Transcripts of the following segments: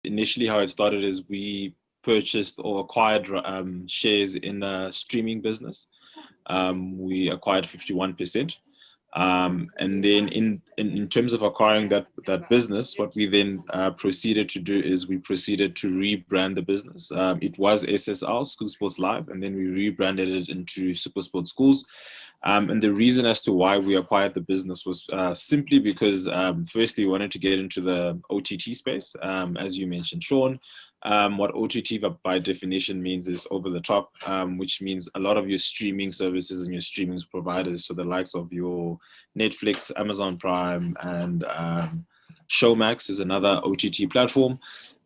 Initially, how it started is we purchased or acquired shares in a streaming business. We acquired 51%. And then in terms of acquiring that business, what we then proceeded to do is we proceeded to rebrand the business. It was SSL, School Sports Live, and then we rebranded it into SuperSport Schools. And the reason as to why we acquired the business was simply because, firstly, we wanted to get into the OTT space. As you mentioned, Sean, what OTT by definition means is over the top, which means a lot of your streaming services and your streaming providers, so the likes of your Netflix, Amazon Prime, and Showmax is another OTT platform.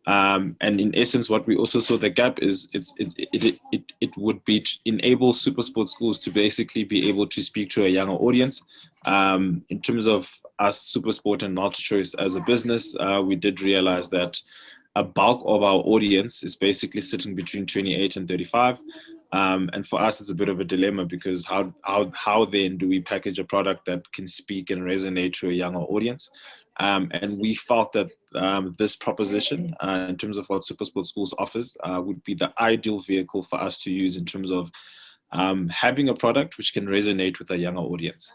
And in essence, what we also saw the gap is it would be to enable SuperSport Schools to basically be able to speak to a younger audience. In terms of us, SuperSport and MultiChoice as a business, we did realize that a bulk of our audience is basically sitting between 28 and 35. And for us, it's a bit of a dilemma because how then do we package a product that can speak and resonate to a younger audience? And we felt that this proposition, in terms of what SuperSport Schools offers, would be the ideal vehicle for us to use in terms of having a product which can resonate with a younger audience.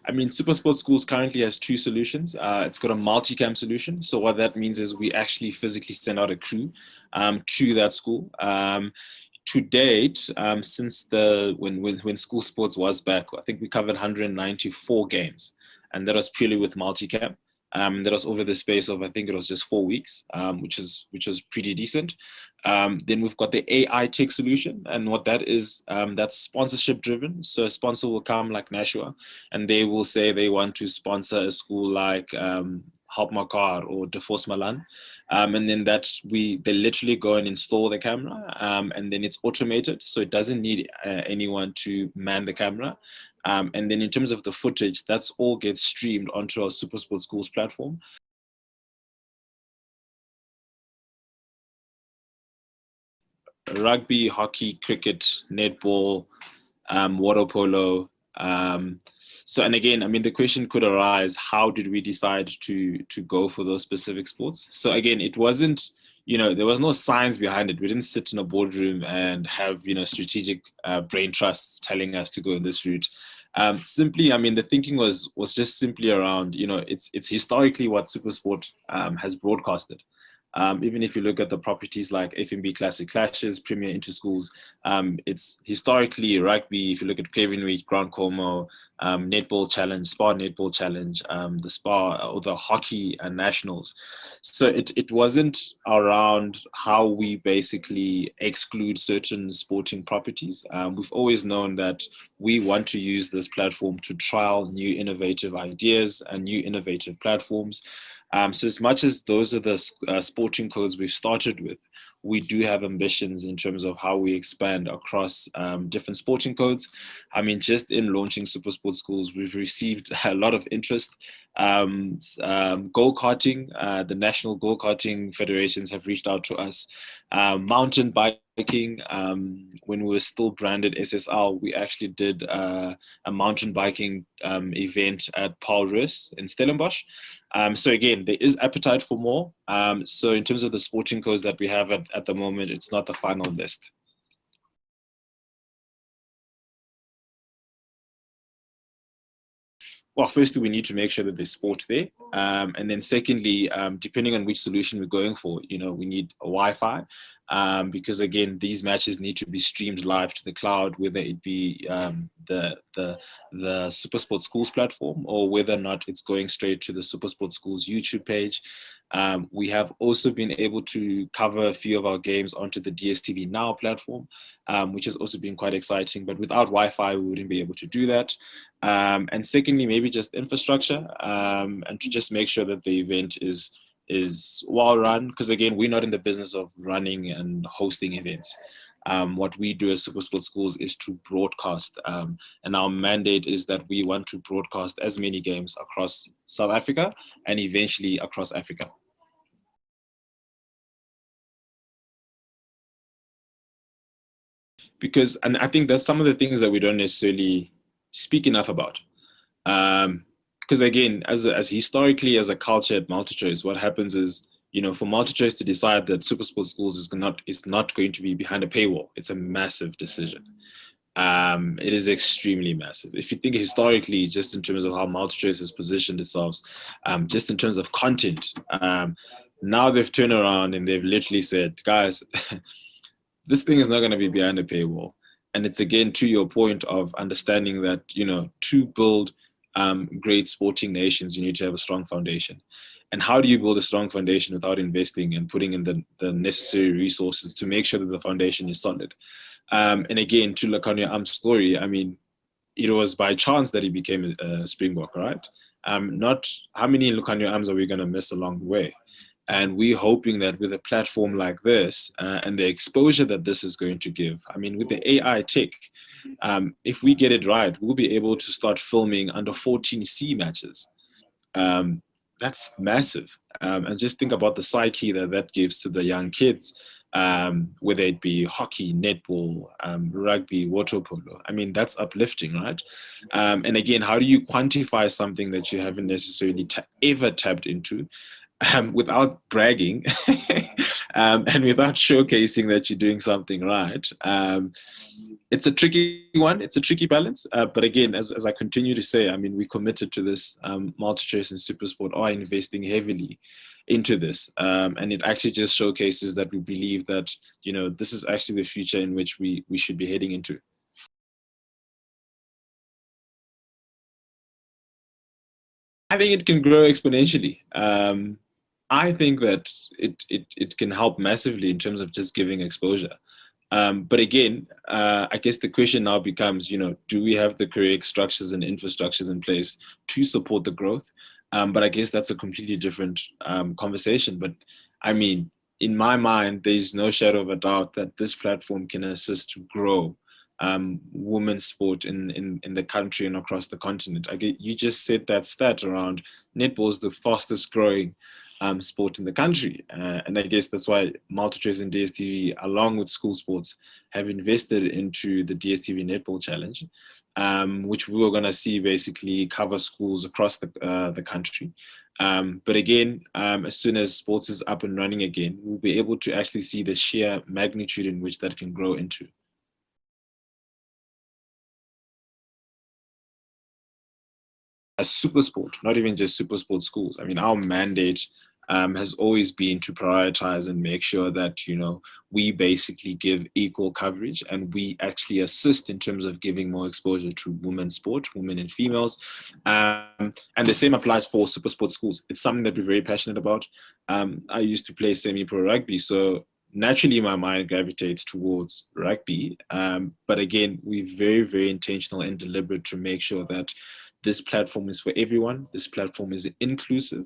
I mean, SuperSport Schools currently has two solutions. It's got a multi-cam solution. So what that means is we actually physically send out a crew to that school. To date, since when school sports was back, I think we covered 194 games, and that was purely with multi-cam. That was over the space of, I think it was just 4 weeks, which was pretty decent. Then we've got the AI tech solution, and what that is, that's sponsorship driven. So a sponsor will come like Nashua, and they will say they want to sponsor a school like Help Makar or De Force Malan. And then they literally go and install the camera, and then it's automated, so it doesn't need anyone to man the camera. And then in terms of the footage, that's all gets streamed onto our SuperSport Schools platform. Rugby, hockey, cricket, netball, water polo. So, and again, I mean, the question could arise, how did we decide to go for those specific sports? So again, it wasn't, there was no science behind it. We didn't sit in a boardroom and have, strategic brain trusts telling us to go in this route. Simply, I mean, the thinking was just simply around, it's historically what SuperSport has broadcasted. Even if you look at the properties like FNB Classic Clashes, Premier Into Schools, it's historically rugby. If you look at Craven Week, Grand Como, Netball Challenge, Spa Netball Challenge, the Spa or the Hockey and Nationals. So it wasn't around how we basically exclude certain sporting properties. We've always known that we want to use this platform to trial new innovative ideas and new innovative platforms. So as much as those are the sporting codes we've started with, we do have ambitions in terms of how we expand across different sporting codes. I mean, just in launching SuperSport Schools, we've received a lot of interest. Go-karting, the National Go-karting Federations have reached out to us. Mountain biking, when we were still branded SSL, we actually did a mountain biking event at Paul Rus in Stellenbosch. So again, there is appetite for more. So in terms of the sporting codes that we have at the moment, it's not the final list. Well, firstly, we need to make sure that there's sport there. And then secondly, depending on which solution we're going for, we need a Wi-Fi. Because again, these matches need to be streamed live to the cloud, whether it be the SuperSport Schools platform or whether or not it's going straight to the SuperSport Schools YouTube page. We have also been able to cover a few of our games onto the DSTV Now platform, which has also been quite exciting. But without Wi-Fi, we wouldn't be able to do that. And secondly, maybe just infrastructure, and to just make sure that the event is well run, because again, we're not in the business of running and hosting events. What we do as SuperSport Schools is to broadcast, and our mandate is that we want to broadcast as many games across South Africa and eventually across Africa. Because, and I think that's some of the things that we don't necessarily speak enough about. because again, as historically as a culture at MultiChoice, what happens is, for MultiChoice to decide that SuperSport Schools is not going to be behind a paywall, it's a massive decision. It is extremely massive. If you think historically, just in terms of how MultiChoice has positioned itself, just in terms of content, now they've turned around and they've literally said, guys, this thing is not going to be behind a paywall. And it's again to your point of understanding that, to build great sporting nations, you need to have a strong foundation. And how do you build a strong foundation without investing and putting in the necessary resources to make sure that the foundation is solid? And again, to Lukhanyo Am's story, I mean, it was by chance that he became a Springbok, right? Not how many Lukhanyo Ams are we going to miss along the way? And we're hoping that with a platform like this and the exposure that this is going to give, I mean, with the AI tech, if we get it right, we'll be able to start filming under 14C matches. Um, that's massive. And just think about the psyche that gives to the young kids, whether it be hockey, netball, rugby, water polo. I mean, that's uplifting, right? And again, how do you quantify something that you haven't necessarily ever tapped into? Without bragging and without showcasing that you're doing something right. It's a tricky one. It's a tricky balance. But again, as I continue to say, I mean, we committed to this. MultiChoice and SuperSport are investing heavily into this. And it actually just showcases that we believe that, this is actually the future in which we should be heading into. I think it can grow exponentially. I think that it can help massively in terms of just giving exposure. But again, I guess the question now becomes, do we have the correct structures and infrastructures in place to support the growth? But I guess that's a completely different conversation. But I mean, in my mind, there's no shadow of a doubt that this platform can assist to grow women's sport in the country and across the continent. You just said that stat around netball is the fastest growing sport in the country. And I guess that's why MultiChoice and DSTV, along with school sports, have invested into the DSTV Netball Challenge, which we were going to see basically cover schools across the country. But again, as soon as sports is up and running again, we'll be able to actually see the sheer magnitude in which that can grow into. As SuperSport, not even just SuperSport schools. I mean, our mandate has always been to prioritize and make sure that, we basically give equal coverage and we actually assist in terms of giving more exposure to women's sport, women and females. And the same applies for SuperSport schools. It's something that we're very passionate about. I used to play semi-pro rugby, so naturally my mind gravitates towards rugby. But again, we're very, very intentional and deliberate to make sure that this platform is for everyone. This platform is inclusive.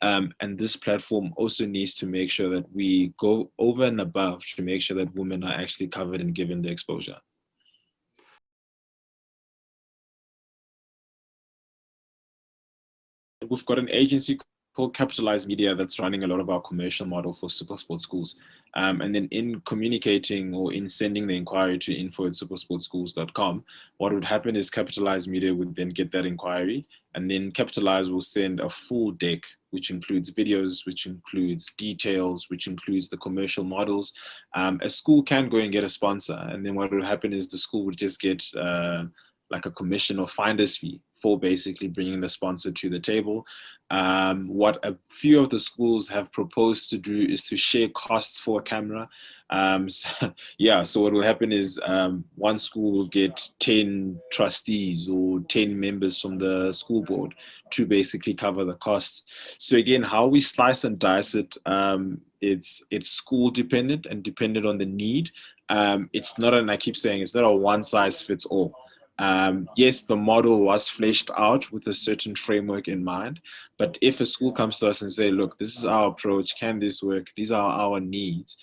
And this platform also needs to make sure that we go over and above to make sure that women are actually covered and given the exposure. We've got an agency called Capitalize Media that's running a lot of our commercial model for SuperSport Schools. And then in communicating or in sending the inquiry to info@supersportschools.com, what would happen is Capitalize Media would then get that inquiry, and then Capitalize will send a full deck, which includes videos, which includes details, which includes the commercial models. A school can go and get a sponsor, and then what would happen is the school would just get like a commission or finder's fee for basically bringing the sponsor to the table. What a few of the schools have proposed to do is to share costs for a camera. So what will happen is one school will get 10 trustees or 10 members from the school board to basically cover the costs. So again, how we slice and dice it, it's school dependent and dependent on the need. It's not, and I keep saying, it's not a one size fits all. Yes, the model was fleshed out with a certain framework in mind, but if a school comes to us and say, look, this is our approach, can this work? These are our needs.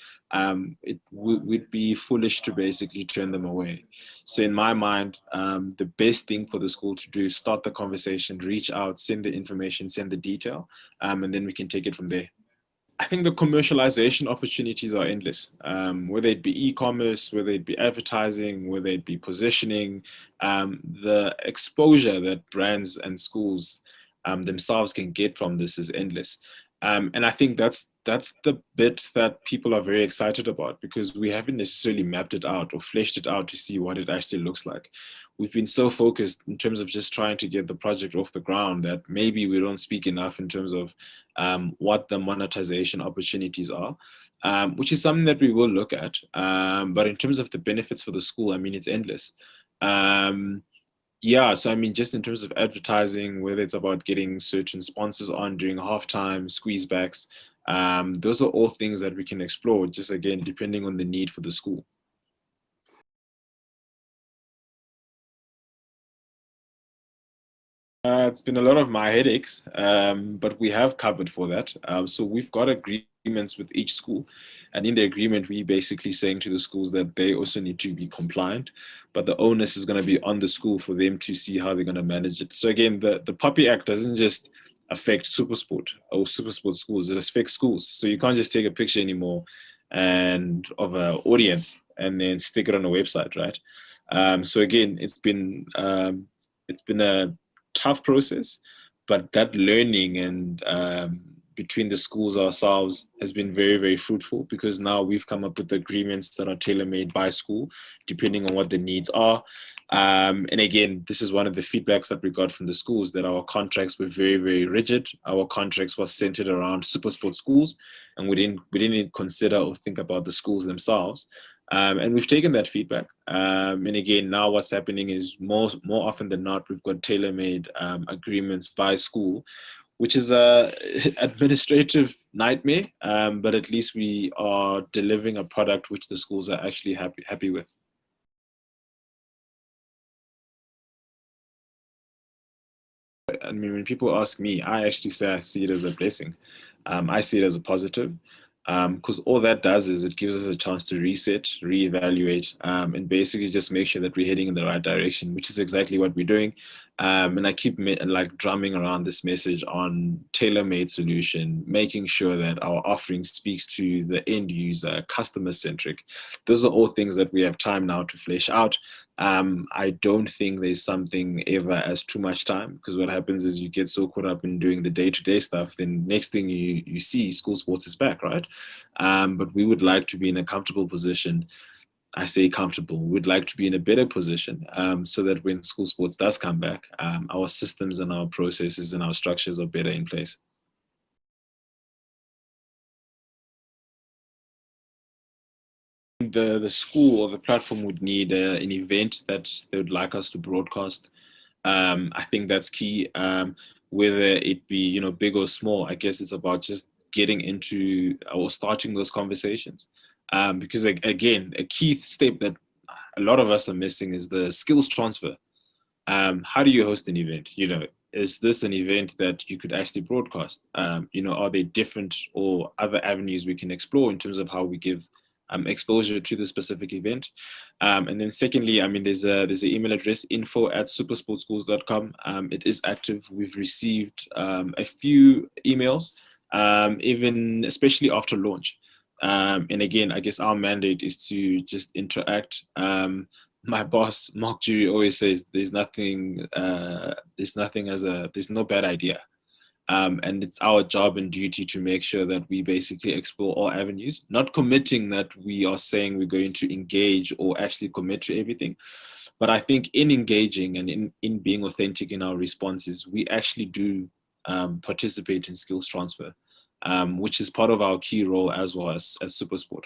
We'd be foolish to basically turn them away. So in my mind, the best thing for the school to do is start the conversation, reach out, send the information, send the detail, and then we can take it from there. I think the commercialization opportunities are endless, whether it be e-commerce, whether it be advertising, whether it be positioning, the exposure that brands and schools themselves can get from this is endless. And I think that's the bit that people are very excited about, because we haven't necessarily mapped it out or fleshed it out to see what it actually looks like. We've been so focused in terms of just trying to get the project off the ground that maybe we don't speak enough in terms of what the monetization opportunities are, which is something that we will look at. But in terms of the benefits for the school, I mean, it's endless. Um, yeah, so I mean, just in terms of advertising, whether it's about getting certain sponsors on during halftime, squeeze backs, those are all things that we can explore, just again, depending on the need for the school. It's been a lot of my headaches, but we have covered for that. So we've got agreements with each school, and in the agreement, we basically saying to the schools that they also need to be compliant, but the onus is going to be on the school for them to see how they're going to manage it. So again, the Puppy Act doesn't just affect SuperSport or SuperSport schools; it affects schools. So you can't just take a picture anymore and of an audience and then stick it on a website, right? So again, it's been a tough process, but that learning and between the schools ourselves has been very, very fruitful, because now we've come up with agreements that are tailor-made by school, depending on what the needs are. And again, this is one of the feedbacks that we got from the schools, that our contracts were very, very rigid. Our contracts were centered around SuperSport schools, and we didn't consider or think about the schools themselves. And we've taken that feedback. And again, now what's happening is more often than not, we've got tailor-made agreements by school, which is a administrative nightmare. But at least we are delivering a product which the schools are actually happy with. I mean, when people ask me, I actually say I see it as a blessing. I see it as a positive, because all that does is it gives us a chance to reset, reevaluate, and basically just make sure that we're heading in the right direction, which is exactly what we're doing. And I keep like drumming around this message on tailor-made solution, making sure that our offering speaks to the end user, customer centric. Those are all things that we have time now to flesh out. I don't think there's something ever as too much time, because what happens is you get so caught up in doing the day-to-day stuff, then next thing you see, school sports is back, right? But we would like to be in a comfortable position. I say comfortable. We'd like to be in a better position, so that when school sports does come back, our systems and our processes and our structures are better in place. The school or the platform would need an event that they would like us to broadcast. I think that's key. Whether it be big or small, I guess it's about just getting into or starting those conversations. Because again, a key step that a lot of us are missing is the skills transfer. How do you host an event? Is this an event that you could actually broadcast? Are there different or other avenues we can explore in terms of how we give exposure to the specific event? And then secondly, I mean, there's an email address, info@supersportschools.com. It is active. We've received a few emails, even especially after launch. And again, I guess our mandate is to just interact. My boss, Mark Jury, always says there's no bad idea. And it's our job and duty to make sure that we basically explore all avenues, not committing that we are saying we're going to engage or actually commit to everything. But I think in engaging and in being authentic in our responses, we actually do participate in skills transfer, which is part of our key role as well as SuperSport.